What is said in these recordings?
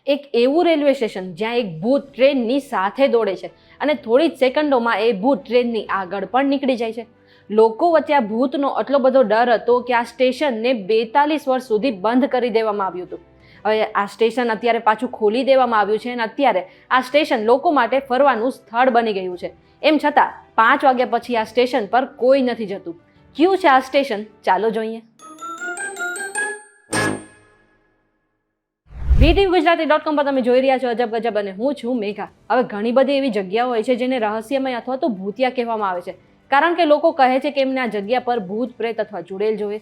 એક એવું railway station જ્યાં એક ભૂત ટ્રેનની સાથે દોડે છે અને થોડી જ સેકન્ડોમાં એ ભૂત ટ્રેનની આગળ પણ નીકળી જાય છે. લોકો વચ્ચે આ ભૂતનો આટલો બધો ડર હતો કે આ સ્ટેશનને 42 વર્ષ સુધી બંધ કરી દેવામાં આવ્યું હતું. હવે આ સ્ટેશન અત્યારે પાછું ખોલી દેવામાં આવ્યું છે અને અત્યારે આ સ્ટેશન લોકો માટે ફરવાનું સ્થળ બની ગયું છે. એમ છતાં 5 વાગ્યા પછી આ સ્ટેશન પર કોઈ નથી જતું. ક્યું છે આ સ્ટેશન? ચાલો જોઈએ. VTVGujarati.com પર તમે જોઈ રહ્યા છો અજબ ગજબ અને હું છું મેઘા. હવે ઘણી બધી એવી જગ્યાઓ હોય છે જેને રહસ્યમય અથવા તો ભૂતિયા કહેવામાં આવે છે, કારણ કે લોકો કહે છે કે એમને આ જગ્યા પર ભૂત પ્રેત અથવા ચુડેલ જોવે.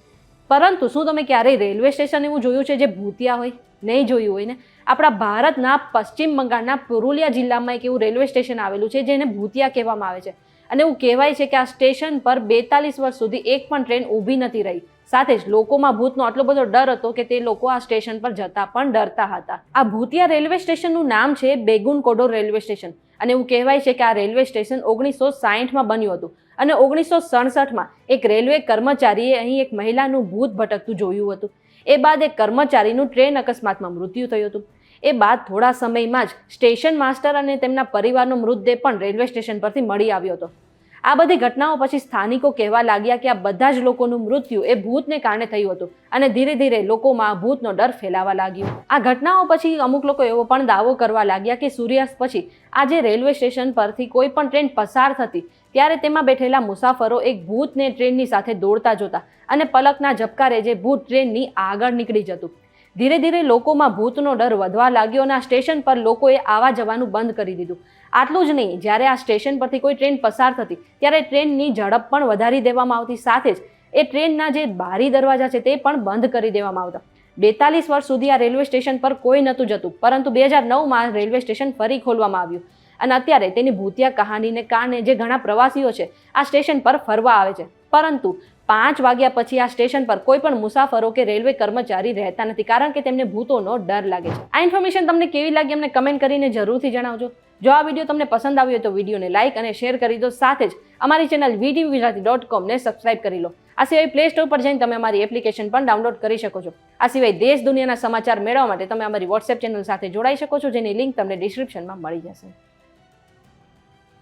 પરંતુ શું તમે ક્યારેય રેલવે સ્ટેશન એવું જોયું છે જે ભૂતિયા હોય? નહીં જોયું હોય ને? આપણા ભારતના પશ્ચિમ બંગાળના પુરુલિયા જિલ્લામાં એક એવું રેલવે સ્ટેશન આવેલું છે જેને ભૂતિયા કહેવામાં આવે છે. અને એવું કહેવાય છે કે આ સ્ટેશન પર 42 વર્ષ સુધી એક પણ ટ્રેન ઊભી નથી રહી. સાથે જ લોકોમાં ભૂતનો આટલો બધો ડર હતો કે તે લોકો આ સ્ટેશન પર જતા પણ ડરતા હતા. આ ભૂતિયા રેલવે સ્ટેશનનું નામ છે બેગુનકોડોર રેલવે સ્ટેશન અને એવું કહેવાય છે કે આ રેલવે સ્ટેશન 1960માં બન્યું હતું અને 1967માં એક રેલવે કર્મચારીએ અહીં એક મહિલાનું ભૂત ભટકતું જોયું હતું. એ બાદ એક કર્મચારીનું ટ્રેન અકસ્માતમાં મૃત્યુ થયું હતું. એ બાદ થોડા સમયમાં જ સ્ટેશન માસ્ટર અને તેમના પરિવારનો મૃતદેહ પણ રેલવે સ્ટેશન પરથી મળી આવ્યો હતો. આ બધી ઘટનાઓ પછી સ્થાનિકો કહેવા લાગ્યા કે આ બધા જ લોકોનું મૃત્યુ એ ભૂતને કારણે થયું હતું અને ધીરે ધીરે લોકોમાં ભૂતનો ડર ફેલાવા લાગ્યો. આ ઘટનાઓ પછી અમુક લોકો એવો પણ દાવો કરવા લાગ્યા કે સૂર્યાસ્ત પછી આ જે રેલવે સ્ટેશન પરથી કોઈ પણ ટ્રેન પસાર થતી ત્યારે તેમાં બેઠેલા મુસાફરો એક ભૂતને ટ્રેનની સાથે દોડતા જોતા અને પલકના ઝબકારે જે ભૂત ટ્રેનની આગળ નીકળી જતું. ધીરે ધીરે લોકોમાં ભૂતનો ડર વધવા લાગ્યો અને આ સ્ટેશન પર લોકોએ આવવા જવાનું બંધ કરી દીધું. આટલું જ નહીં, જ્યારે આ સ્ટેશન પરથી કોઈ ટ્રેન પસાર થતી ત્યારે ટ્રેનની ઝડપ પણ વધારી દેવામાં આવતી, સાથે જ એ ટ્રેનના જે બારી દરવાજા છે તે પણ બંધ કરી દેવામાં આવતા. 42 વર્ષ સુધી આ રેલવે સ્ટેશન પર કોઈ નહોતું જતું, પરંતુ 2009માં રેલવે સ્ટેશન ફરી ખોલવામાં આવ્યું અને અત્યારે તેની ભૂતિયા કહાનીને કારણે જે ઘણા પ્રવાસીઓ છે આ સ્ટેશન પર ફરવા આવે છે. પરંતુ 5 વાગ્યા પછી આ સ્ટેશન પર કોઈ પણ મુસાફરો કે રેલવે કર્મચારી રહેતા નથી, કારણ કે તેમને ભૂતોનો ડર લાગે છે. આ ઇન્ફોર્મેશન તમને કેવી લાગી અમને કમેન્ટ કરીને જરૂરથી જણાવજો. જો આ વિડીયો તમને પસંદ આવ્યો તો વિડીયોને લાઇક અને શેર કરી દો. સાથે જ અમારી ચેનલ VTVGujarati.com ને સબસ્ક્રાઇબ કરી લો. આ સિવાય પ્લે સ્ટોર પર જઈને તમે અમારી એપ્લિકેશન પણ ડાઉનલોડ કરી શકો છો. આ સિવાય દેશ દુનિયાના સમાચાર મેળવવા માટે તમે અમારી WhatsApp ચેનલ સાથે જોડાઈ શકો છો, જેની લિંક તમને ડિસ્ક્રિપ્શનમાં મળી જશે.